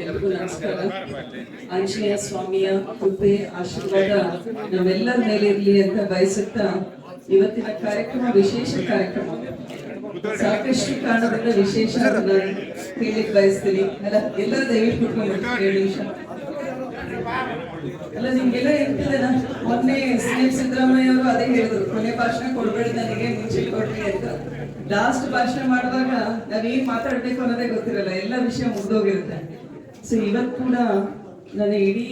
ಎಲ್ರಿಗೂ ನಮಸ್ಕಾರ. ಆಂಜನೇಯ ಸ್ವಾಮಿಯ ಕೃಪೆ ಆಶೀರ್ವಾದ ನಾವೆಲ್ಲರ ಮೇಲೆ ಇರಲಿ ಅಂತ ಬಯಸುತ್ತಾ ಇವತ್ತಿನ ಕಾರ್ಯಕ್ರಮ ವಿಶೇಷ ಕಾರ್ಯಕ್ರಮ. ಸಾಕಷ್ಟು ಕಾರಣದಿಂದ ವಿಶೇಷ ಹೇಳಿಕ್ ಬಯಸ್ತೀನಿ. ಎಲ್ಲರೂ ದಯವಿಟ್ಟು ಕುತ್ಕೊಂಡು 7 ನಿಮಿಷ. ಅಲ್ಲ ನಿಮ್ಗೆಲ್ಲ ಇರ್ತದೆ. ಮೊನ್ನೆ CM ಸಿದ್ದರಾಮಯ್ಯ ಅವರು ಅದೇ ಹೇಳಿದ್ರು, ಕೊನೆ ಭಾಷಣ ಕೊಡ್ಬೇಡಿ ನನಗೆ, ಮುಂಚೆ ಕೊಡ್ರಿ ಅಂತ. ಲಾಸ್ಟ್ ಭಾಷಣ ಮಾಡುವಾಗ ನಾವೇನ್ ಮಾತಾಡ್ಬೇಕು ಅನ್ನೋದೇ ಗೊತ್ತಿರಲ್ಲ, ಎಲ್ಲ ವಿಷಯ ಮುಗ್ದೋಗಿರುತ್ತೆ. ಸೊ ಇವತ್ತು ಕೂಡ ನನ್ನ ಇಡೀ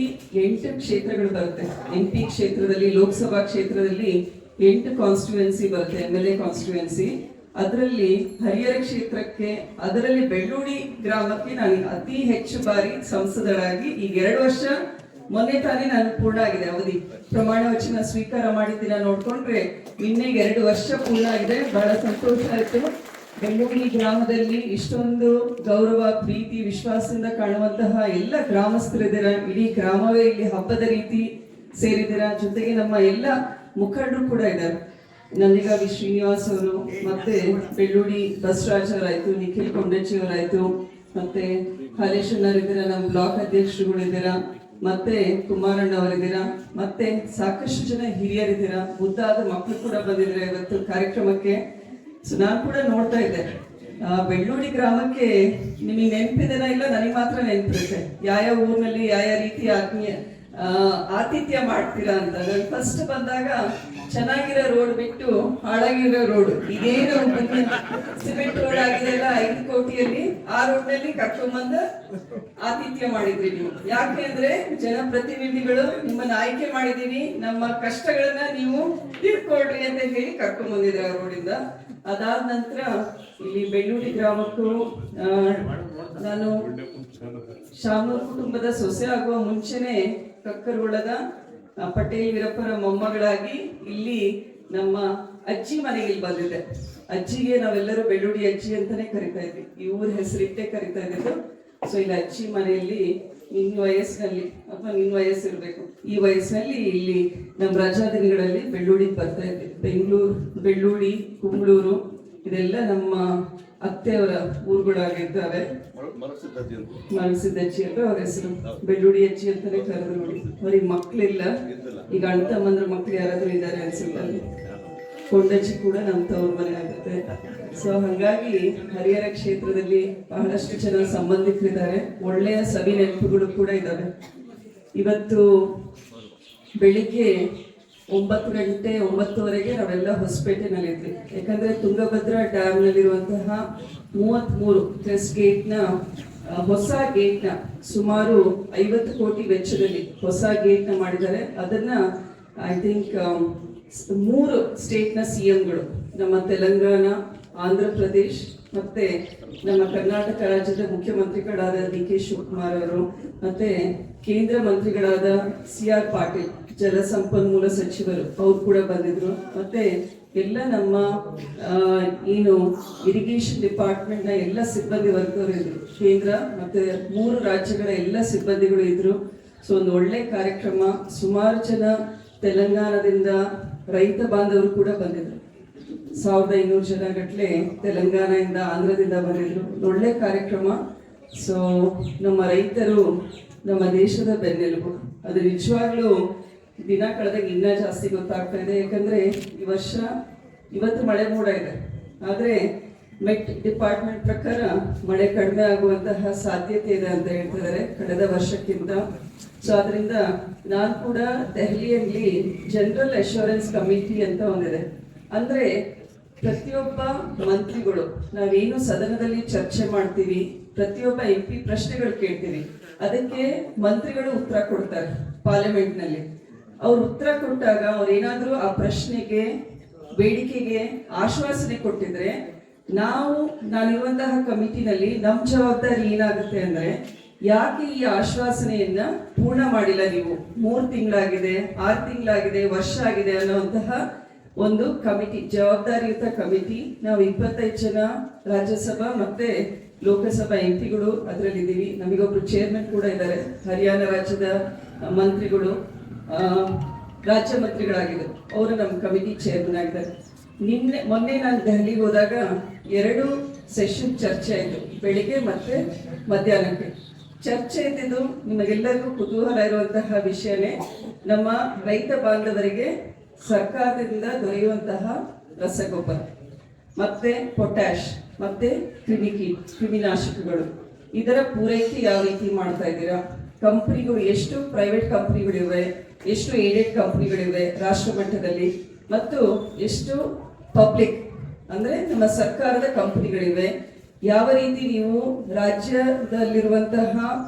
8 ಕ್ಷೇತ್ರಗಳು ಬರುತ್ತೆ. MP ಕ್ಷೇತ್ರದಲ್ಲಿ, ಲೋಕಸಭಾ ಕ್ಷೇತ್ರದಲ್ಲಿ 8 ಕಾನ್ಸ್ಟಿಟ್ಯೂಯೆನ್ಸಿ ಬರುತ್ತೆ, MLA ಕಾನ್ಸ್ಟಿಟ್ಯೂಯೆನ್ಸಿ. ಅದರಲ್ಲಿ ಹರಿಹರ ಕ್ಷೇತ್ರಕ್ಕೆ, ಅದರಲ್ಲಿ ಬೆಳ್ಳೂಡಿ ಗ್ರಾಮಕ್ಕೆ ನಾನು ಅತಿ ಹೆಚ್ಚು ಬಾರಿ ಸಂಸದರಾಗಿ ಈಗ 2 ವರ್ಷ ಮೊನ್ನೆ ತಾನೇ ನಾನು ಪೂರ್ಣ ಆಗಿದೆ ಅವಧಿ. ಪ್ರಮಾಣ ವಚನ ಸ್ವೀಕಾರ ಮಾಡಿದ್ದಿನ ನೋಡ್ಕೊಂಡ್ರೆ ನಿನ್ನೆ 2 ವರ್ಷ ಪೂರ್ಣ ಆಗಿದೆ. ಬಹಳ ಸಂತೋಷ ಆಯ್ತು. ಬೆಳ್ಳೂಡಿ ಗ್ರಾಮದಲ್ಲಿ ಇಷ್ಟೊಂದು ಗೌರವ, ಪ್ರೀತಿ, ವಿಶ್ವಾಸದಿಂದ ಕಾಣುವಂತಹ ಎಲ್ಲ ಗ್ರಾಮಸ್ಥರಿದ್ದೀರ. ಇಡೀ ಗ್ರಾಮವೇ ಇಲ್ಲಿ ಹಬ್ಬದ ರೀತಿ ಸೇರಿದ್ದೀರ. ಜೊತೆಗೆ ನಮ್ಮ ಎಲ್ಲ ಮುಖಂಡರು ಕೂಡ ಇದ್ದಾರೆ. ನಂದಿಗಾವಿ ಶ್ರೀನಿವಾಸ್ ಅವರು, ಮತ್ತೆ ಬೆಳ್ಳೂಡಿ ಬಸವರಾಜ್ ಅವರಾಯ್ತು, ನಿಖಿಲ್ ಕೊಂಡಚ್ಚಿ ಅವರಾಯ್ತು, ಮತ್ತೆ ಹಾಲೇಶಣ್ಣರಿದ್ದೀರ, ನಮ್ಮ ಬ್ಲಾಕ್ ಅಧ್ಯಕ್ಷರುಗಳಿದ್ದೀರ, ಮತ್ತೆ ಕುಮಾರಣ್ಣ ಅವರಿದ್ದೀರಾ, ಮತ್ತೆ ಸಾಕಷ್ಟು ಜನ ಹಿರಿಯರಿದ್ದೀರಾ, ಮುದ್ದಾದ ಮಕ್ಕಳು ಕೂಡ ಬಂದಿದ್ದಾರೆ ಇವತ್ತು ಕಾರ್ಯಕ್ರಮಕ್ಕೆ. ಸೊ ನಾನು ಕೂಡ ನೋಡ್ತಾ ಇದ್ದೆ, ಬೆಳ್ಳೂಡಿ ಗ್ರಾಮಕ್ಕೆ ನಿಮಗೆ ನೆನಪಿದೆನಾ ಇಲ್ಲ, ನನಗೆ ಮಾತ್ರ ನೆನಪಿರುತ್ತೆ ಯಾವ ಊರಿನಲ್ಲಿ ಯಾವ ರೀತಿ ಆತಿಥ್ಯ ಮಾಡ್ತೀರಾ ಅಂತ. ನಾನು ಫಸ್ಟ್ ಬಂದಾಗ ಚೆನ್ನಾಗಿರೋ ರೋಡ್ ಬಿಟ್ಟು ಹಾಳಾಗಿರೋ ರೋಡ್, ಈಗೇನು ಸಿಮೆಂಟ್ ರೋಡ್ ಆಗಿದೆಲ್ಲ 5 ಕೋಟಿಯಲ್ಲಿ, ಆ ರೋಡ್ ನಲ್ಲಿ ಕರ್ಕೊಂಡ್ಬಂದ ಆತಿಥ್ಯ ಮಾಡಿದ್ರಿ ನೀವು. ಯಾಕೆ ಅಂದ್ರೆ ಜನಪ್ರತಿನಿಧಿಗಳು ನಿಮ್ಮನ್ನ ಆಯ್ಕೆ ಮಾಡಿದೀನಿ, ನಮ್ಮ ಕಷ್ಟಗಳನ್ನ ನೀವು ತಿಳ್ಕೊಳ್ರಿ ಅಂತ ಹೇಳಿ ಕರ್ಕೊಂಡ್ ಬಂದಿದ್ರೆ ಆ ರೋಡಿಂದ. ಅದಾದ ನಂತರ ಇಲ್ಲಿ ಬೆಳ್ಳೂಡಿ ಗ್ರಾಮಕ್ಕೂ ನಾನು ಶಾಮನೂರ್ ಕುಟುಂಬದ ಸೊಸೆ ಆಗುವ ಮುಂಚೆನೆ ಕಕ್ಕರಗೊಳ್ಳದ ಪಟೇಲ್ ವೀರಪ್ಪರ ಮೊಮ್ಮಗಳಾಗಿ ಇಲ್ಲಿ ನಮ್ಮ ಅಜ್ಜಿ ಮನೆಗೆ ಬಂದಿದೆ. ಅಜ್ಜಿಗೆ ನಾವೆಲ್ಲರೂ ಬೆಳ್ಳೂಡಿ ಅಜ್ಜಿ ಅಂತಾನೆ ಕರಿತಾ ಇದ್ವಿ, ಈ ಊರ ಹೆಸರಿಟ್ಟೆ ಕರಿತಾ ಇದ್ದಿದ್ದು. ಸೊ ಇಲ್ಲಿ ಅಜ್ಜಿ ಮನೆಯಲ್ಲಿ ನಿನ್ನ ವಯಸ್ಸಿನಲ್ಲಿ ಅಥವಾ ನಿನ್ನ ವಯಸ್ಸಿರ್ಬೇಕು, ಈ ವಯಸ್ಸಿನಲ್ಲಿ ಇಲ್ಲಿ ನಮ್ಮ ರಜಾ ದಿನಗಳಲ್ಲಿ ಬೆಳ್ಳೂಡಿಗೆ ಬರ್ತಾ ಇದ್ವಿ. ಬೆಂಗಳೂರು, ಬೆಳ್ಳೂಡಿ, ಕುಂಬ್ಳೂರು ಇದೆಲ್ಲ ನಮ್ಮ ಅತ್ತೆಯವರ ಊರುಗಳಾಗಿದ್ದಾವೆ. ಮರಸಿದ್ದಜ್ಜಿ ಅಂತ ಅವ್ರ ಹೆಸರು, ಬೆಳ್ಳೂಡಿ ಅಜ್ಜಿ ಅಂತಾನೆ ಕರೆದ್ರು. ನೋಡಿ, ಅವ್ರಿಗೆ ಮಕ್ಳಿಲ್ಲ, ಈಗ ಅಣ್ಣ ತಮ್ಮಂದ್ರ ಮಕ್ಳು ಯಾರಾದ್ರೂ ಇದ್ದಾರೆ ಅನ್ಸುತ್ತೆ. ಕೊಂಡಜ್ಜಿ ಕೂಡ ನಮ್ಮ ತವ್ರ ಮನೆ ಆಗುತ್ತೆ. ಸೊ ಹಾಗಾಗಿ ಹರಿಹರ ಕ್ಷೇತ್ರದಲ್ಲಿ ಬಹಳಷ್ಟು ಜನ ಸಂಬಂಧಿಕರಿದ್ದಾರೆ, ಒಳ್ಳೆಯ ಸವಿ ನೆನಪುಗಳು ಕೂಡ ಇದ್ದಾವೆ. ಇವತ್ತು ಬೆಳಿಗ್ಗೆ 9 ಗಂಟೆ 9:30ಗೆ ನಾವೆಲ್ಲ ಹೊಸಪೇಟೆನಲ್ಲಿದ್ವಿ. ಯಾಕಂದ್ರೆ ತುಂಗಭದ್ರಾ ಡ್ಯಾಮ್ ನಲ್ಲಿರುವಂತಹ 33 ಕ್ರೆಸ್ಟ್ ಗೇಟ್ನ ಹೊಸ ಗೇಟ್ನ ಸುಮಾರು 50 ಕೋಟಿ ವೆಚ್ಚದಲ್ಲಿ ಹೊಸ ಗೇಟ್ನ ಮಾಡಿದ್ದಾರೆ. ಅದನ್ನ ಐ ಥಿಂಕ್ 3 ಸ್ಟೇಟ್ನ CMಗಳು, ನಮ್ಮ ತೆಲಂಗಾಣ, ಆಂಧ್ರ ಪ್ರದೇಶ್ ಮತ್ತೆ ನಮ್ಮ ಕರ್ನಾಟಕ ರಾಜ್ಯದ ಮುಖ್ಯಮಂತ್ರಿಗಳಾದ DK ಶಿವಕುಮಾರ್ ಅವರು, ಮತ್ತೆ ಕೇಂದ್ರ ಮಂತ್ರಿಗಳಾದ CR ಪಾಟೀಲ್, ಜಲಸಂಪನ್ಮೂಲ ಸಚಿವರು, ಅವ್ರು ಕೂಡ ಬಂದಿದ್ರು. ಮತ್ತೆ ಎಲ್ಲ ನಮ್ಮ ಏನು ಇರಿಗೇಷನ್ ಡಿಪಾರ್ಟ್ಮೆಂಟ್ನ ಎಲ್ಲ ಸಿಬ್ಬಂದಿ ವರ್ಗದವರು ಇದ್ರು, ಕೇಂದ್ರ ಮತ್ತೆ 3 ರಾಜ್ಯಗಳ ಎಲ್ಲ ಸಿಬ್ಬಂದಿಗಳು ಇದ್ರು. ಸೊ ಒಂದು ಒಳ್ಳೆ ಕಾರ್ಯಕ್ರಮ. ಸುಮಾರು ಜನ ತೆಲಂಗಾಣದಿಂದ ರೈತ ಬಾಂಧವರು ಕೂಡ ಬಂದಿದ್ರು. 1500 ಜನ ಗಟ್ಟಲೆ ತೆಲಂಗಾಣದಿಂದ, ಆಂಧ್ರದಿಂದ ಬಂದಿದ್ರು. ಒಳ್ಳೆ ಕಾರ್ಯಕ್ರಮ. ಸೊ ನಮ್ಮ ರೈತರು ನಮ್ಮ ದೇಶದ ಬೆನ್ನೆಲುಬು. ಅದು ನಿಜವಾಗ್ಲೂ ದಿನ ಕಳೆದಾಗ ಇನ್ನೂ ಜಾಸ್ತಿ ಗೊತ್ತಾಗ್ತಾ ಇದೆ. ಯಾಕಂದ್ರೆ ಈ ವರ್ಷ ಇವತ್ತು ಮಳೆ ಮೂಡ ಇದೆ, ಆದರೆ ಮೆಟ್ ಡಿಪಾರ್ಟ್ಮೆಂಟ್ ಪ್ರಕಾರ ಮಳೆ ಕಡಿಮೆ ಆಗುವಂತಹ ಸಾಧ್ಯತೆ ಇದೆ ಅಂತ ಹೇಳ್ತಿದ್ದಾರೆ ಕಳೆದ ವರ್ಷಕ್ಕಿಂತ. ಸೊ ಅದರಿಂದ ನಾನು ಕೂಡ ದೆಹಲಿಯಲ್ಲಿ ಜನರಲ್ ಅಶ್ಯೂರೆನ್ಸ್ ಕಮಿಟಿ ಅಂತ ಒಂದಿದೆ. ಅಂದ್ರೆ ಪ್ರತಿಯೊಬ್ಬ ಮಂತ್ರಿಗಳು, ನಾವೇನು ಸದನದಲ್ಲಿ ಚರ್ಚೆ ಮಾಡ್ತೀವಿ, ಪ್ರತಿಯೊಬ್ಬ MP ಪ್ರಶ್ನೆಗಳು ಕೇಳ್ತೀವಿ, ಅದಕ್ಕೆ ಮಂತ್ರಿಗಳು ಉತ್ತರ ಕೊಡ್ತಾರೆ ಪಾರ್ಲಿಮೆಂಟ್ ನಲ್ಲಿ. ಅವ್ರು ಉತ್ತರ ಕೊಟ್ಟಾಗ ಅವ್ರೇನಾದ್ರೂ ಆ ಪ್ರಶ್ನೆಗೆ, ಬೇಡಿಕೆಗೆ ಆಶ್ವಾಸನೆ ಕೊಟ್ಟಿದ್ರೆ, ನಾನಿರುವಂತಹ ಕಮಿಟಿನಲ್ಲಿ ನಮ್ಮ ಜವಾಬ್ದಾರಿ ಏನಾಗುತ್ತೆ ಅಂದ್ರೆ, ಯಾಕೆ ಈ ಆಶ್ವಾಸನೆಯನ್ನ ಪೂರ್ಣ ಮಾಡಿಲ್ಲ ನೀವು, 3 ತಿಂಗಳಾಗಿದೆ, 6 ತಿಂಗಳಾಗಿದೆ, ವರ್ಷ ಆಗಿದೆ ಅನ್ನುವಂತಹ ಒಂದು ಕಮಿಟಿ, ಜವಾಬ್ದಾರಿಯುತ ಕಮಿಟಿ. ನಾವು 25 ಜನ ರಾಜ್ಯಸಭಾ ಮತ್ತೆ ಲೋಕಸಭಾ MP ಅದರಲ್ಲಿದ್ದೀವಿ. ನಮಗೊಬ್ರು ಚೇರ್ಮನ್ ಕೂಡ ಇದ್ದಾರೆ, ಹರಿಯಾಣ ರಾಜ್ಯದ ಮಂತ್ರಿಗಳು, ರಾಜ್ಯ ಮಂತ್ರಿಗಳಾಗಿದ್ದರು, ಅವರು ನಮ್ಮ ಕಮಿಟಿ ಚೇರ್ಮನ್ ಆಗಿದ್ದಾರೆ. ಮೊನ್ನೆ ನಾನು ದೆಹಲಿಗೆ ಹೋದಾಗ 2 ಸೆಷನ್ ಚರ್ಚೆ ಆಯಿತು, ಬೆಳಿಗ್ಗೆ ಮತ್ತೆ ಮಧ್ಯಾಹ್ನಕ್ಕೆ. ಚರ್ಚೆ ಇದ್ದಿದ್ದು ನಿಮಗೆಲ್ಲರಿಗೂ ಕುತೂಹಲ ಇರುವಂತಹ ವಿಷಯನೇ, ನಮ್ಮ ರೈತ ಬಾಂಧವರಿಗೆ ಸರ್ಕಾರದಿಂದ ದೊರೆಯುವಂತಹ ರಸಗೊಬ್ಬರ ಮತ್ತೆ ಪೊಟ್ಯಾಶ್ ಮತ್ತೆ ಕ್ರಿಮಿನಾಶಕಗಳು, ಇದರ ಪೂರೈಕೆ ಯಾವ ರೀತಿ ಮಾಡ್ತಾ ಇದ್ದೀರಾ? ಕಂಪನಿಗಳು ಎಷ್ಟು ಪ್ರೈವೇಟ್ ಕಂಪನಿಗಳಿವೆ, ಎಷ್ಟು ಏಡೆಡ್ ಕಂಪನಿಗಳಿವೆ ರಾಷ್ಟ್ರ ಮಟ್ಟದಲ್ಲಿ, ಮತ್ತು ಎಷ್ಟು ಪಬ್ಲಿಕ್ ಅಂದ್ರೆ ನಮ್ಮ ಸರ್ಕಾರದ ಕಂಪನಿಗಳಿವೆ? ಯಾವ ರೀತಿ ನೀವು ರಾಜ್ಯದಲ್ಲಿರುವಂತಹ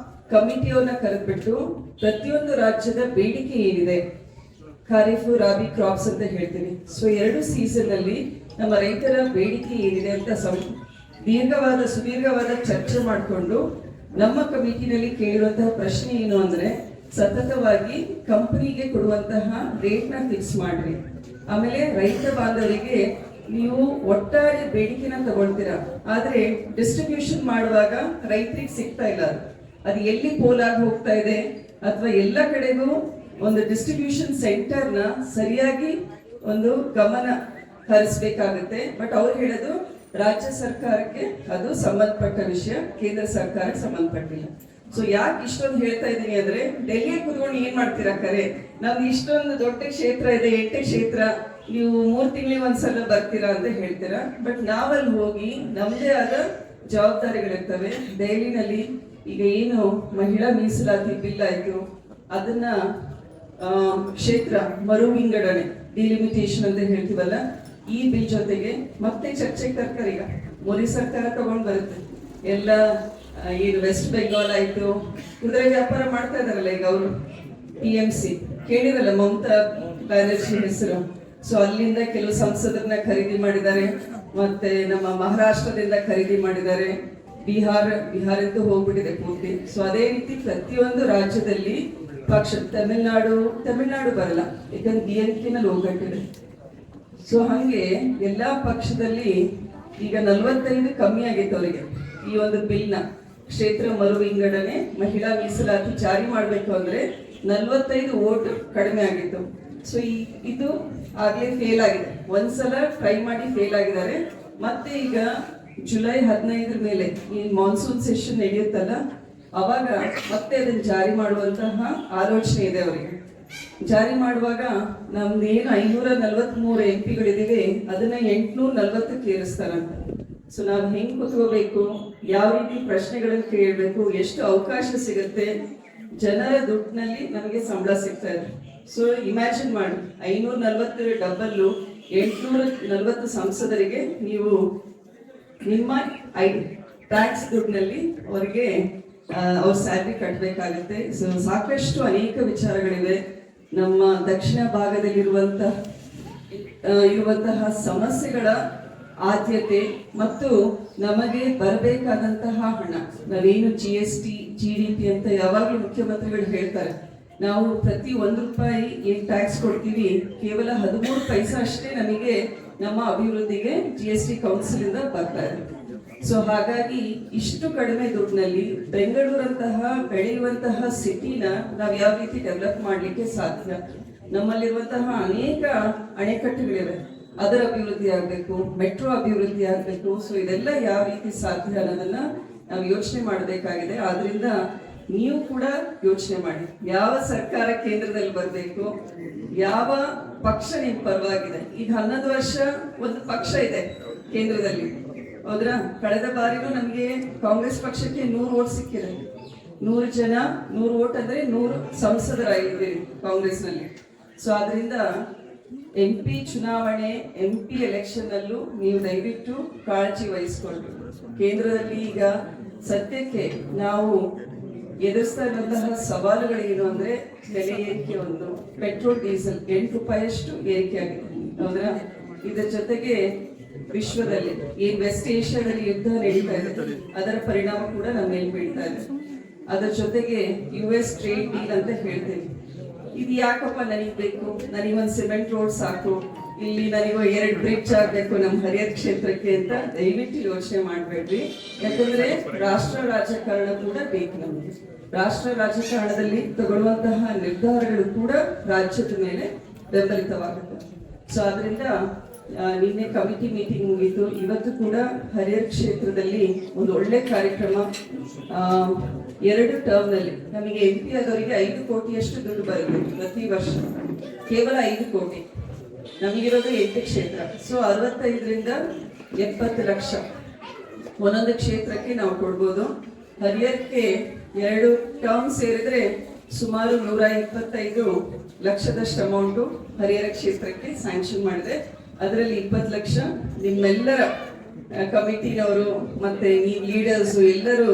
ಕಮಿಟಿಯನ್ನ ಕರೆದ್ಬಿಟ್ಟು ಪ್ರತಿಯೊಂದು ರಾಜ್ಯದ ಬೇಡಿಕೆ ಏನಿದೆ, ಖಾರಿಫ್ ರಾಬಿ ಕ್ರಾಪ್ಸ್ ಅಂತ ಹೇಳ್ತೀವಿ, ಸೊ 2 ಸೀಸನ್ ಅಲ್ಲಿ ನಮ್ಮ ರೈತರ ಬೇಡಿಕೆ ಏನಿದೆ ಅಂತ ಸುದೀರ್ಘವಾದ ಚರ್ಚೆ ಮಾಡಿಕೊಂಡು ನಮ್ಮ ಕಮಿಟಿನಲ್ಲಿ ಕೇಳಿರುವಂತಹ ಪ್ರಶ್ನೆ ಏನು ಅಂದ್ರೆ, ಸತತವಾಗಿ ಕಂಪನಿಗೆ ಕೊಡುವಂತಹ ರೇಟ್ ನ ಫಿಕ್ಸ್ ಮಾಡ್ರಿ. ಆಮೇಲೆ ರೈತ ಬಾಂಧವರಿಗೆ ನೀವು ಒಟ್ಟಾರೆ ಬೇಡಿಕೆನ ತಗೊಳ್ತೀರಾ, ಆದ್ರೆ ಡಿಸ್ಟ್ರಿಬ್ಯೂಷನ್ ಮಾಡುವಾಗ ರೈತರಿಗೆ ಸಿಗ್ತಾ ಇಲ್ಲ. ಅದು ಎಲ್ಲಿ ಪೋಲಾಗಿ ಹೋಗ್ತಾ ಇದೆ, ಅಥವಾ ಎಲ್ಲ ಕಡೆಗೂ ಒಂದು ಡಿಸ್ಟ್ರಿಬ್ಯೂಷನ್ ಸೆಂಟರ್ನ ಸರಿಯಾಗಿ ಒಂದು ಗಮನ ಹರಿಸಬೇಕಾಗುತ್ತೆ. ಬಟ್ ಅವ್ರು ಹೇಳೋದು ರಾಜ್ಯ ಸರ್ಕಾರಕ್ಕೆ ಅದು ಸಂಬಂಧಪಟ್ಟ ವಿಷಯ, ಕೇಂದ್ರ ಸರ್ಕಾರಕ್ಕೆ ಸಂಬಂಧಪಟ್ಟಿಲ್ಲ. ಸೊ ಯಾಕೆ ಇಷ್ಟೊಂದು ಹೇಳ್ತಾ ಇದ್ದೀನಿ ಅಂದ್ರೆ, ಡೆಲ್ಲಿಗೆ ಕೂತ್ಕೊಂಡು ಏನ್ ಮಾಡ್ತೀರಾ ಕರೆ, ನಮ್ದು ಇಷ್ಟೊಂದು ದೊಡ್ಡ ಕ್ಷೇತ್ರ ಇದೆ, 8 ಕ್ಷೇತ್ರ, ನೀವು 3 ತಿಂಗಳಿಗೆ ಒಂದ್ಸಲ ಬರ್ತೀರಾ ಅಂತ ಹೇಳ್ತೀರಾ. ಬಟ್ ನಾವಲ್ಲಿ ಹೋಗಿ ನಮ್ಮದೇ ಆದ ಜವಾಬ್ದಾರಿಗಳಿರ್ತವೆ. ದೆಹಲಿನಲ್ಲಿ ಈಗ ಏನು ಮಹಿಳಾ ಮೀಸಲಾತಿ ಬಿಲ್ ಆಯ್ತು, ಅದನ್ನ ಕ್ಷೇತ್ರ ಮರು ವಿಂಗಡಣೆ ಡಿಲಿಮಿಟೇಷನ್ ಅಂತ ಹೇಳ್ತೀವಲ್ಲ, ಈ ಬಿಲ್ ಜೊತೆಗೆ ಮತ್ತೆ ಚರ್ಚೆಗೆ ತರ್ತಾರೆ. ಈಗ ಮೋದಿ ಸರ್ಕಾರ ತಗೊಂಡ್ ಬರುತ್ತೆ ಎಲ್ಲ. ಏನು ವೆಸ್ಟ್ ಬೆಂಗಾಲ್ ಆಯ್ತು, ಕುದುರೆ ವ್ಯಾಪಾರ ಮಾಡ್ತಾ ಇದಾರಲ್ಲ ಈಗ ಅವರು, PMC ಕೇಳಿರಲ್ಲ, ಮಮತಾ ಬ್ಯಾನರ್ಜಿ ಹೆಸರು. ಸೊ ಅಲ್ಲಿಂದ ಕೆಲವು ಸಂಸದರನ್ನ ಖರೀದಿ ಮಾಡಿದ್ದಾರೆ, ಮತ್ತೆ ನಮ್ಮ ಮಹಾರಾಷ್ಟ್ರದಿಂದ ಖರೀದಿ ಮಾಡಿದ್ದಾರೆ, ಬಿಹಾರದ್ದು ಹೋಗ್ಬಿಟ್ಟಿದೆ ಪೂರ್ತಿ. ಸೊ ಅದೇ ರೀತಿ ಪ್ರತಿಯೊಂದು ರಾಜ್ಯದಲ್ಲಿ ಪಕ್ಷ, ತಮಿಳ್ನಾಡು ಬರಲ್ಲ, ಯಾಕಂದ್ರೆ DMK ನಲ್ಲಿ ಹೋಗ್ಬಿಟ್ಟಿದೆ. ಸೊ ಹಂಗೆ ಎಲ್ಲಾ ಪಕ್ಷದಲ್ಲಿ ಈಗ 45 ಕಮ್ಮಿ ಆಗಿತ್ತು ಅವರಿಗೆ. ಈ ಒಂದು ಬಿಲ್ನ ಕ್ಷೇತ್ರ ಮರು ವಿಂಗಡಣೆ ಮಹಿಳಾ ಮೀಸಲಾತಿ ಜಾರಿ ಮಾಡಬೇಕು ಅಂದ್ರೆ 45 ವೋಟ್ ಕಡಿಮೆ ಆಗಿತ್ತು. ಸೊ ಇದು ಆಗ್ಲೇ ಫೇಲ್ ಆಗಿದೆ, ಒಂದ್ಸಲ ಟ್ರೈ ಮಾಡಿ ಫೇಲ್ ಆಗಿದ್ದಾರೆ. ಮತ್ತೆ ಈಗ ಜುಲೈ 15 ಮೇಲೆ ಈ ಮಾನ್ಸೂನ್ ಸೆಷನ್ ನಡೆಯುತ್ತಲ್ಲ, ಅವಾಗ ಮತ್ತೆ ಅದನ್ನ ಜಾರಿ ಮಾಡುವಂತಹ ಆಲೋಚನೆ ಇದೆ ಅವರಿಗೆ. ಜಾರಿ ಮಾಡುವಾಗ ನಮ್ದು ಏನು 543 MP ಅದನ್ನ 840 ಏರಿಸ್ತಾರಂತ. ಸೊ ನಾವು ಹೆಂಗ್ ಕೂತ್ಕೋಬೇಕು, ಯಾವ ರೀತಿ ಪ್ರಶ್ನೆಗಳನ್ನು ಕೇಳಬೇಕು, ಎಷ್ಟು ಅವಕಾಶ ಸಿಗುತ್ತೆ, ಜನರ ದುಡ್ಡಿನಲ್ಲಿ ನಮಗೆ ಸಂಬಳ ಸಿಗ್ತಾ ಇದೆ. ಸೊ ಇಮ್ಯಾಜಿನ್ ಮಾಡಿ, 540 ಡಬ್ಬಲ್ಲು 840 ಸಂಸದರಿಗೆ ನೀವು ನಿಮ್ಮ ಟ್ಯಾಕ್ಸ್ ದುಡ್ಡಿನಲ್ಲಿ ಅವರಿಗೆ ಅವ್ರ ಸ್ಯಾಲ್ರಿ ಕಟ್ಟಬೇಕಾಗುತ್ತೆ. ಸೊ ಸಾಕಷ್ಟು ಅನೇಕ ವಿಚಾರಗಳಿವೆ. ನಮ್ಮ ದಕ್ಷಿಣ ಭಾಗದಲ್ಲಿರುವಂತಹ ಸಮಸ್ಯೆಗಳ ಆದ್ಯತೆ ಮತ್ತು ನಮಗೆ ಬರಬೇಕಾದಂತಹ ಹಣ, ನಾವೇನು GST GDP ಅಂತ ಯಾವಾಗಲೂ ಮುಖ್ಯಮಂತ್ರಿಗಳು ಹೇಳ್ತಾರೆ, ನಾವು ಪ್ರತಿ 1 ರೂಪಾಯಿ ಏನ್ ಟ್ಯಾಕ್ಸ್ ಕೊಡ್ತೀವಿ, ಕೇವಲ 13 ಪೈಸಾ ಅಷ್ಟೇ ನಮಗೆ ನಮ್ಮ ಅಭಿವೃದ್ಧಿಗೆ GST ಕೌನ್ಸಿಲ್ ಇಂದ ಬರ್ತಾ ಇದೆ. ಸೊ ಹಾಗಾಗಿ ಇಷ್ಟು ಕಡಿಮೆ ದುಡ್ಡಿನಲ್ಲಿ ಬೆಂಗಳೂರಂತಹ ಬೆಳೆಯುವಂತಹ ಸಿಟಿನ ನಾವು ಯಾವ ರೀತಿ ಡೆವಲಪ್ ಮಾಡಲಿಕ್ಕೆ ಸಾಧ್ಯ? ನಮ್ಮಲ್ಲಿರುವಂತಹ ಅನೇಕ ಅಣೆಕಟ್ಟುಗಳಿವೆ, ಅದರ ಅಭಿವೃದ್ಧಿ ಆಗಬೇಕು, ಮೆಟ್ರೋ ಅಭಿವೃದ್ಧಿ ಆಗಬೇಕು. ಸೊ ಇದೆಲ್ಲ ಯಾವ ರೀತಿ ಸಾಧ್ಯ ಅನ್ನೋದನ್ನ ನಾವು ಯೋಚನೆ ಮಾಡಬೇಕಾಗಿದೆ. ಆದ್ರಿಂದ ನೀವು ಕೂಡ ಯೋಚನೆ ಮಾಡಿ, ಯಾವ ಸರ್ಕಾರ ಕೇಂದ್ರದಲ್ಲಿ ಬರಬೇಕು, ಯಾವ ಪಕ್ಷ ನಿಮ್ ಪರವಾಗಿದೆ. ಈಗ 11 ವರ್ಷ ಒಂದು ಪಕ್ಷ ಇದೆ ಕೇಂದ್ರದಲ್ಲಿ, ಹೌದ್ರಾ? ಕಳೆದ ಬಾರಿನೂ ನಮಗೆ ಕಾಂಗ್ರೆಸ್ ಪಕ್ಷಕ್ಕೆ 100 ವೋಟ್ ಸಿಕ್ಕಿದೆ. 100 ಜನ 100 ವೋಟ್ ಅಂದ್ರೆ 100 ಸಂಸದರಾಗಿದ್ದೀರಿ ಕಾಂಗ್ರೆಸ್ನಲ್ಲಿ. ಸೊ ಆದ್ರಿಂದ MP ಚುನಾವಣೆ, MP ಎಲೆಕ್ಷನ್ ಅಲ್ಲೂ ನೀವು ದಯವಿಟ್ಟು ಕಾಳಜಿ ವಹಿಸ್ಕೊಂಡು, ಕೇಂದ್ರದಲ್ಲಿ ಈಗ ಸದ್ಯಕ್ಕೆ ನಾವು ಎದುರಿಸ್ತಾ ಇರುವಂತಹ ಸವಾಲುಗಳೇನು ಅಂದ್ರೆ, ಬೆಲೆ ಏರಿಕೆ ಒಂದು, ಪೆಟ್ರೋಲ್ ಡೀಸೆಲ್ 8 ರೂಪಾಯಿಯಷ್ಟು ಏರಿಕೆ ಆಗಿದೆ, ಹೌದ್ರಾ? ಇದರ ಜೊತೆಗೆ ವಿಶ್ವದಲ್ಲಿ ಏನ್ ವೆಸ್ಟ್ ಏಷ್ಯಾದಲ್ಲಿ ಯುದ್ಧ ನಡೀತಾ ಇದೆ, ಅದರ ಪರಿಣಾಮ ಕೂಡ ನಮ್ಮ ಮೇಲೆ ಬೀಳ್ತಾ ಇದೆ. ಅದರ ಜೊತೆಗೆ US ಟ್ರೇಡ್ ಡೀಲ್ ಅಂತ ಹೇಳ್ತೇವೆ. ಇದು ಯಾಕಪ್ಪ ನನಗೆ ಬೇಕು, ನನಗೊಂದು ಸಿಮೆಂಟ್ ರೋಡ್ ಸಾಕು, ಇಲ್ಲಿ ನನಗೂ 2 ಬ್ರಿಡ್ಜ್ ಆಗ್ಬೇಕು ನಮ್ಮ ಹರಿಹರ ಕ್ಷೇತ್ರಕ್ಕೆ ಅಂತ ದಯವಿಟ್ಟು ಯೋಚನೆ ಮಾಡಬೇಡ್ರಿ. ಯಾಕಂದ್ರೆ ರಾಷ್ಟ್ರ ರಾಜಕಾರಣ ಕೂಡ ಬೇಕು ನಮಗೆ. ರಾಷ್ಟ್ರ ರಾಜಕಾರಣದಲ್ಲಿ ತಗೊಳ್ಳುವಂತಹ ನಿರ್ಧಾರಗಳು ಕೂಡ ರಾಜ್ಯದ ಮೇಲೆ ಬೆಂಬಲಿತವಾಗುತ್ತೆ. ಸೊ ಆದ್ರಿಂದ ನಿನ್ನೆ ಕಮಿಟಿ ಮೀಟಿಂಗ್ ಮುಗೀತು. ಇವತ್ತು ಕೂಡ ಹರಿಹರ ಕ್ಷೇತ್ರದಲ್ಲಿ ಒಂದು ಒಳ್ಳೆ ಕಾರ್ಯಕ್ರಮ. 2 ಟರ್ಮ್ನಲ್ಲಿ ನಮಗೆ MP ಆದವರಿಗೆ 5 ಕೋಟಿಯಷ್ಟು ದುಡ್ಡು ಬರುತ್ತೆ ಪ್ರತಿ ವರ್ಷ, ಕೇವಲ 5 ಕೋಟಿ. ನಮಗಿರೋದು 8 ಕ್ಷೇತ್ರ, ಸೊ 65ರಿಂದ 70 ಲಕ್ಷ ಒಂದೊಂದು ಕ್ಷೇತ್ರಕ್ಕೆ ನಾವು ಕೊಡ್ಬೋದು. ಹರಿಹರಕ್ಕೆ 2 ಟರ್ಮ್ ಸೇರಿದ್ರೆ ಸುಮಾರು 125 ಲಕ್ಷದಷ್ಟು ಅಮೌಂಟು ಹರಿಹರ ಕ್ಷೇತ್ರಕ್ಕೆ ಸ್ಯಾಂಕ್ಷನ್ ಮಾಡಿದೆ. ಅದರಲ್ಲಿ 20 ಲಕ್ಷ ನಿಮ್ಮೆಲ್ಲರ ಕಮಿಟಿನವರು ಮತ್ತೆ ನೀವು ಲೀಡರ್ಸು ಎಲ್ಲರೂ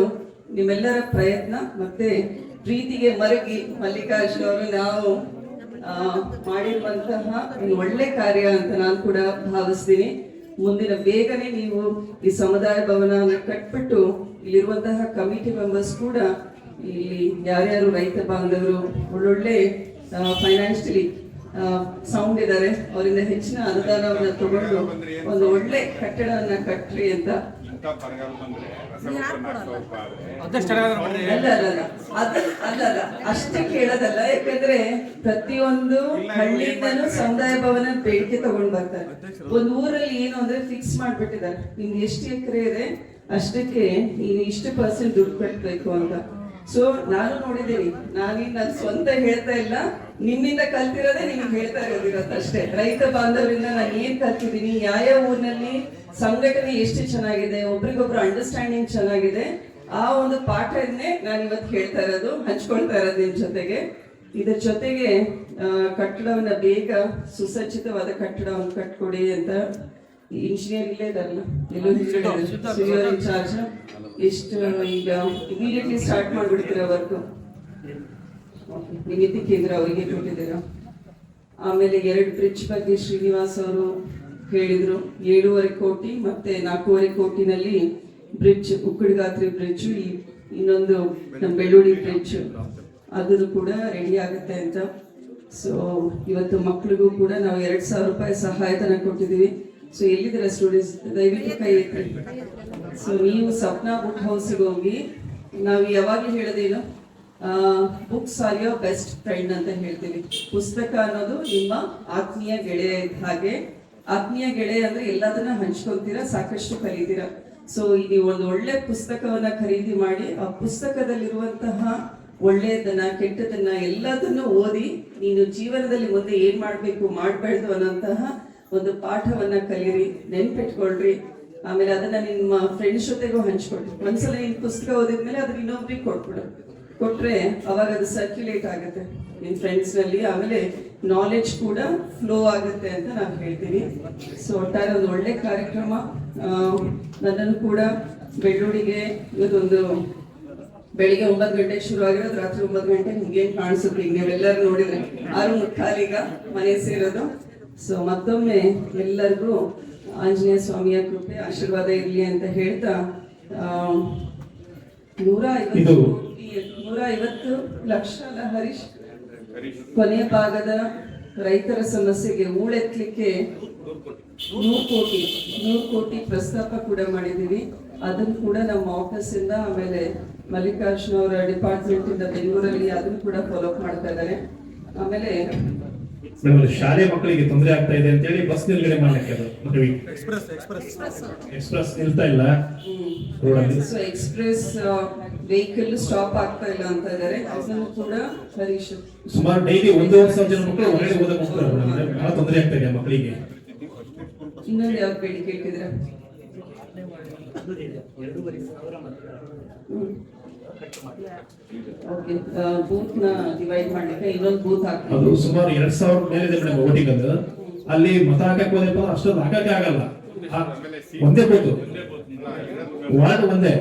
ನಿಮ್ಮೆಲ್ಲರ ಪ್ರಯತ್ನ ಮತ್ತೆ ಪ್ರೀತಿಗೆ ಮರಗಿ ಮಲ್ಲಿಕಾರ್ಜುನ ಅವರು ನಾವು ಮಾಡಿರುವಂತಹ ಒಂದು ಒಳ್ಳೆ ಕಾರ್ಯ ಅಂತ ನಾನು ಕೂಡ ಭಾವಿಸ್ತೀನಿ. ಮುಂದಿನ ಬೇಗನೆ ನೀವು ಈ ಸಮುದಾಯ ಭವನ ಕಟ್ಬಿಟ್ಟು ಇಲ್ಲಿರುವಂತಹ ಕಮಿಟಿ ಮೆಂಬರ್ಸ್ ಕೂಡ ಇಲ್ಲಿ ಯಾರ್ಯಾರು ರೈತ ಬಾಂಧವರು ಒಳ್ಳೊಳ್ಳೆ ಫೈನಾನ್ಷಿಯಲಿ ಸೌಂಡ್ ಇದ್ದಾರೆ, ಅವರಿಂದ ಹೆಚ್ಚಿನ ಅನುದಾನವನ್ನ ತಗೊಂಡು ಒಂದು ಒಳ್ಳೆ ಕಟ್ಟಡವನ್ನ ಕಟ್ರಿ ಅಂತ. ಅಲ್ಲ ಅಷ್ಟೇ ಕೇಳೋದಲ್ಲ, ಯಾಕಂದ್ರೆ ಪ್ರತಿಯೊಂದು ಹಳ್ಳಿಯಿಂದನೂ ಸಮುದಾಯ ಭವನ ಬೇಡಿಕೆ ತಗೊಂಡ್ ಬರ್ತಾರೆ. ಒಂದು ಊರಲ್ಲಿ ಏನು ಅಂದ್ರೆ ಫಿಕ್ಸ್ ಮಾಡ್ಬಿಟ್ಟಿದ್ದಾರೆ, ನಿಮ್ಗೆ ಎಷ್ಟು ಎಕರೆ ಇದೆ ಅಷ್ಟಕ್ಕೆ ನೀನು ಇಷ್ಟು % ದುಡ್ಡು ಕಟ್ಟಬೇಕು ಅಂತ. ಸೊ ನಾನು ನೋಡಿದ್ದೀನಿ, ನನ್ನ ಸ್ವಂತ ಹೇಳ್ತಾ ಇಲ್ಲ, ನಿಮ್ಮಿಂದ ಕಲ್ತಿರೋದೇ ನಿಮ್ಗೆ ಹೇಳ್ತಾ ಇರೋದಿರತ್ತಷ್ಟೇ. ರೈತ ಬಾಂಧವರಿಂದ ನಾನು ಏನ್ ಕಲ್ತಿದ್ದೀನಿ, ಯಾವ ಊರಿನಲ್ಲಿ ಸಂಘಟನೆ ಎಷ್ಟು ಚೆನ್ನಾಗಿದೆ, ಒಬ್ರಿಗೊಬ್ರು ಅಂಡರ್ಸ್ಟ್ಯಾಂಡಿಂಗ್ ಚೆನ್ನಾಗಿದೆ, ಆ ಒಂದು ಪಾಠವನ್ನೇ ನಾನು ಇವತ್ತು ಹೇಳ್ತಾ ಇರೋದು, ಹಂಚ್ಕೊಳ್ತಾ ಇರೋದು ನಿಮ್ ಜೊತೆಗೆ. ಇದ್ರ ಜೊತೆಗೆ ಕಟ್ಟಡವನ್ನ ಬೇಗ ಸುಸಜ್ಜಿತವಾದ ಕಟ್ಟಡವನ್ನು ಕಟ್ಕೊಡಿ ಅಂತ ಇಂಜಿನಿಯರ್ ಇಲ್ಲೇ ಇದಾರಲ್ಲ, ಎಲ್ಲೋ ಚಾರ್ಜ್ ಎಷ್ಟು ಈಗ ಇಮಿಡಿಯೇಟ್ಲಿ ಸ್ಟಾರ್ಟ್ ಮಾಡ್ಬಿಡ್ತೀರಾ ವರ್ಕ್, ನಿಮಿತಿ ಕೇಂದ್ರ ಅವರಿಗೆ ಕೊಟ್ಟಿದ್ದೀರಾ. ಆಮೇಲೆ 2 ಬ್ರಿಡ್ಜ್ ಬಗ್ಗೆ ಶ್ರೀನಿವಾಸ್ ಅವರು ಹೇಳಿದ್ರು, 7.5 ಕೋಟಿ ಮತ್ತೆ 4.5 ಕೋಟಿನಲ್ಲಿ ಬ್ರಿಡ್ಜ್, ಉಕ್ಕಡಗಾತ್ರಿ ಬ್ರಿಡ್ಜ್, ಇನ್ನೊಂದು ನಮ್ಮ ಬೆಳ್ಳುಳ್ಳಿ ಬ್ರಿಡ್ಜ್ ಅದು ಕೂಡ ರೆಡಿ ಆಗುತ್ತೆ ಅಂತ. ಸೊ ಇವತ್ತು ಮಕ್ಕಳಿಗೂ ಕೂಡ ನಾವು 2,000 ರೂಪಾಯಿ ಸಹಾಯಧನ ಕೊಟ್ಟಿದ್ದೀವಿ. ಸೊ ಎಲ್ಲಿದ್ದೀರಾ ಸ್ಟೂಡೆಂಟ್ಸ್, ದಯವಿಟ್ಟು ಕೈ ಎತ್ತಿ. ಸೊ ನೀವು ಸಪ್ನಾ ಬುಕ್ ಹೌಸ್ಗೆ ಹೋಗಿ, ನಾವು ಯಾವಾಗಲೂ ಹೇಳೋದೇನು, books are your best friend ಅಂತ ಹೇಳ್ತೀವಿ. ಪುಸ್ತಕ ಅನ್ನೋದು ನಿಮ್ಮ ಆತ್ಮೀಯ ಗೆಳೆಯ ಇದ್ದ ಹಾಗೆ. ಆತ್ಮೀಯ ಗೆಳೆಯ ಅಂದ್ರೆ ಎಲ್ಲದನ್ನ ಹಂಚ್ಕೊಳ್ತೀರಾ, ಸಾಕಷ್ಟು ಕಲಿತೀರಾ. ಸೊ ಇದು ಒಂದು ಒಳ್ಳೆ ಪುಸ್ತಕವನ್ನ ಖರೀದಿ ಮಾಡಿ, ಆ ಪುಸ್ತಕದಲ್ಲಿರುವಂತಹ ಒಳ್ಳೆಯದನ್ನ ಕೆಟ್ಟದನ್ನ ಎಲ್ಲದನ್ನು ಓದಿ ನೀನು ಜೀವನದಲ್ಲಿ ಮುಂದೆ ಏನ್ ಮಾಡ್ಬೇಕು ಮಾಡ್ಬಾರ್ದು ಅನ್ನೋಂತಹ ಒಂದು ಪಾಠವನ್ನ ಕಲೀರಿ, ನೆನ್ಪಿಟ್ಕೊಳ್ರಿ. ಆಮೇಲೆ ಅದನ್ನ ನಿಮ್ಮ ಫ್ರೆಂಡ್ಸ್ ಜೊತೆಗೂ ಹಂಚ್ಕೊಳ್ರಿ. ಒಂದ್ಸಲ ನೀನ್ ಪುಸ್ತಕ ಓದಿದ್ಮೇಲೆ ಅದನ್ನ ಇನ್ನೊಬ್ರಿಗೆ ಕೊಟ್ರೆ ಅವಾಗ ಅದು ಸರ್ಕ್ಯುಲೇಟ್ ಆಗುತ್ತೆ ನಿಮ್ ಫ್ರೆಂಡ್ಸ್ ನಲ್ಲಿ, ಆಮೇಲೆ ನಾಲೆಡ್ಜ್ ಕೂಡ ಫ್ಲೋ ಆಗುತ್ತೆ ಅಂತ ನಾನು ಹೇಳ್ತೀನಿ. ಸೊ ಒಟ್ಟಾರೆ ಒಂದು ಒಳ್ಳೆ ಕಾರ್ಯಕ್ರಮ. ನನ್ನನ್ನು ಕೂಡ ಬೆಳ್ಳುಳ್ಳಿಗೆ ಇವತ್ತೊಂದು ಬೆಳಿಗ್ಗೆ 9 ಗಂಟೆಗೆ ಶುರು ಆಗಿರೋದು, ರಾತ್ರಿ 9 ಗಂಟೆ ನಿಮ್ಗೇನ್ ಕಾಣಿಸುತ್ತೆ, ಈಗ ನೀವೆಲ್ಲರೂ ನೋಡಿದ್ರೆ 6:45 ಮನೆ ಸೇರೋದು. ಸೊ ಮತ್ತೊಮ್ಮೆ ಎಲ್ಲರಿಗೂ ಆಂಜನೇಯ ಸ್ವಾಮಿಯ ಕೃಪೆ ಆಶೀರ್ವಾದ ಇರಲಿ ಅಂತ ಹೇಳ್ತಾ 150 ಲಕ್ಷ ಅಲ್ಲ ಹರೀಶ್, ಕೊನೆಯ ಭಾಗದ ರೈತರ ಸಮಸ್ಯೆಗೆ ಹೂಳೆತ್ತಲಿಕ್ಕೆ 100 ಕೋಟಿ ಪ್ರಸ್ತಾಪ ಕೂಡ ಮಾಡಿದ್ದೀವಿ. ಅದನ್ನು ಕೂಡ ನಮ್ಮ ಆಫೀಸ್ ಇಂದ, ಆಮೇಲೆ ಮಲ್ಲಿಕಾರ್ಜುನ ಅವರ ಡಿಪಾರ್ಟ್ಮೆಂಟ್ ಇಂದ ಬೆಂಗಳೂರಲ್ಲಿ ಅದನ್ನು ಕೂಡ ಫಾಲೋ ಅಪ್ ಮಾಡ್ತಾ ಇದ್ದಾರೆ. ಆಮೇಲೆ ಶಾಲೆ ಮಕ್ಕಳಿಗೆ ತೊಂದರೆ ಆಗ್ತಾ ಇದೆ ಅಂತ ಹೇಳಿ ಬಸ್ ನಿಲ್ಗಡೆ ಮಾಡ್ಲಿಕ್ಕೆ ಎಕ್ಸ್ಪ್ರೆಸ್ ಇರ್ತಾ ಇಲ್ಲ ರೋಡಲ್ಲಿ, ಸೊ ಎಕ್ಸ್ಪ್ರೆಸ್ ವೆಹಿಕಲ್ ಸ್ಟಾಪ್ ಆಗ್ತಾ ಇಲ್ಲ ಅಂತ ಇದ್ದಾರೆ. ಅದನ್ನು ಕೂಡ ಹರೀಶ್ ಸುಮಾರು ಡೈಲಿ 1,000 ಜನ ಮಕ್ಕಳು ಹೊರಗಡೆ ಓದಕ್ಕೆ ಹೋಗ್ತಾರೆ, ಬಹಳ ತೊಂದರೆ ಆಗ್ತಾ ಇದೆ ಮಕ್ಕಳಿಗೆ. ಇನ್ನೊಂದು ಯಾವ ಬೇಡಿಕೆ ಇಟ್ಟಿದ್ರೆ ಬೂತ್ ನ ಡಿವೈಡ್ ಮಾಡ್ಲಿಕ್ಕೆ ಇನ್ನೊಂದು ಬೂತ್ ಹಾಕ್ತೀವಿ. ಅದು ಸುಮಾರು 2,000 ಮೇಲೆ ಇದೆ ಮೇಡಮ್ ವೋಟಿಂಗ್ ಅದು. ಅಲ್ಲಿ ಮತ ಹಾಕಕ್ಕೆ ಹೋದಪ್ಪ ಅಷ್ಟೊಂದು ಹಾಕಕ್ಕೆ ಆಗಲ್ಲ, ಒಂದೇ ಬೂತ್, ವಾರ್ಡ್ ಒಂದೇ,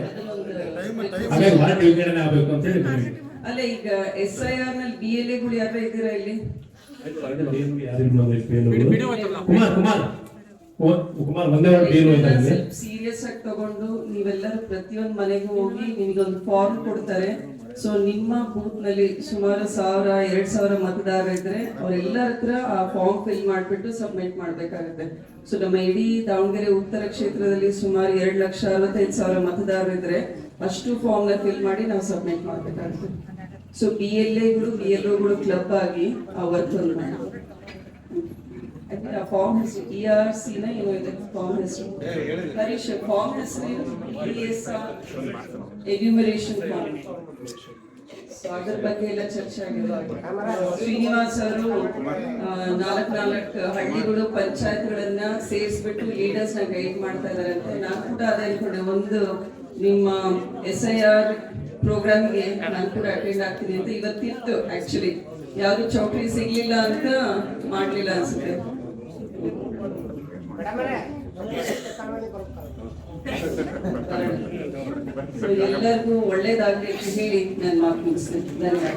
ಹಾಗಾಗಿ ವಾರ್ಡ್ ವಿಂಗಡಣೆ ಆಗಬೇಕು ಅಂತ ಹೇಳಿ. ಅಲ್ಲ ಈಗ SIR ನಲ್ಲಿ BLA ಗಳು ಯಾರು ಇದ್ದೀರಾ ಇಲ್ಲಿ? ಕುಮಾರ್ ಒಂದೇ ವಾರ್ಡ್ BLO ಇದ್ದಾರೆ. ಸೀರಿಯಸ್ ಆಗಿ ತಗೊಂಡು ನೀವೆಲ್ಲರೂ ಪ್ರತಿಯೊಂದು ಮನೆಗೂ ಹೋಗಿ ನಿಮಗೊಂದು ಫಾರ್ಮ್ ಕೊಡ್ತಾರೆ. ಸೊ ನಿಮ್ಮ ಬೂತ್ ನಲ್ಲಿ ಸುಮಾರು 1,000-2,000 ಮತದಾರರು ಇದ್ರೆ ಅವರೆಲ್ಲರ ಹತ್ರ ಆ ಫಾರ್ಮ್ ಫಿಲ್ ಮಾಡಿಬಿಟ್ಟು ಸಬ್ಮಿಟ್ ಮಾಡ್ಬೇಕಾಗುತ್ತೆ. ಸೊ ನಮ್ಮ ಇಡೀ ದಾವಣಗೆರೆ ಉತ್ತರ ಕ್ಷೇತ್ರದಲ್ಲಿ ಸುಮಾರು 2,65,000 ಮತದಾರರು ಇದ್ರೆ ಅಷ್ಟು ಫಾರ್ಮ್ ನ ಫಿಲ್ ಮಾಡಿ ನಾವು ಸಬ್ಮಿಟ್ ಮಾಡ್ಬೇಕಾಗುತ್ತೆ. ಸೊ BLA ಗಳು BLO ಗಳು ಕ್ಲಬ್ ಆಗಿ ಆ ವರ್ಕ್ ಅಂದ್ರೆ ಆ ಫಾರ್ಮ್ ಹೆಸರು ERC ನ ಏನೋ ಇದೆ ಫಾರ್ಮ್ ಹೆಸರು. ಹರೀಶ್ ಫಾರ್ಮ್ ಹೆಸರು ಎನ್ಯುಮರೇಷನ್ ಫಾರ್ಮ್. ಸೊ ಅದ್ರ ಬಗ್ಗೆ ಎಲ್ಲ ಚರ್ಚೆ ಆಗಿದೆ. ಶ್ರೀನಿವಾಸ್ ಅವರು 4 ಹಳ್ಳಿಗಳು ಪಂಚಾಯತ್ಗಳನ್ನ ಸೇರಿಸ್ಬಿಟ್ಟು ಲೀಡರ್ಸ್ ನ ಗೈಡ್ ಮಾಡ್ತಾ ಇದಾರೆ ಅಂತ. ನಾನು ಕೂಡ ಅದೇ ಅನ್ಕೊಂಡೆ, ಒಂದು ನಿಮ್ಮ SIR ಪ್ರೋಗ್ರಾಮ್ಗೆ ನಾನು ಕೂಡ ಅಟೆಂಡ್ ಆಗ್ತೀನಿ ಅಂತ ಇವತ್ತಿತ್ತು. ಆಕ್ಚುಲಿ ಯಾವ್ದು ಚೌಟ್ರಿ ಸಿಗ್ಲಿಲ್ಲ ಅಂತ ಮಾಡ್ಲಿಲ್ಲ ಅನ್ಸುತ್ತೆ. ಸೊ ಎಲ್ಲರಿಗೂ ಒಳ್ಳೇದಾಗ್ಲಿ ಅಂತ ಹೇಳಿ ನಾನು ಮಾತು ಮುಗಿಸ್ತೀನಿ. ಧನ್ಯವಾದ.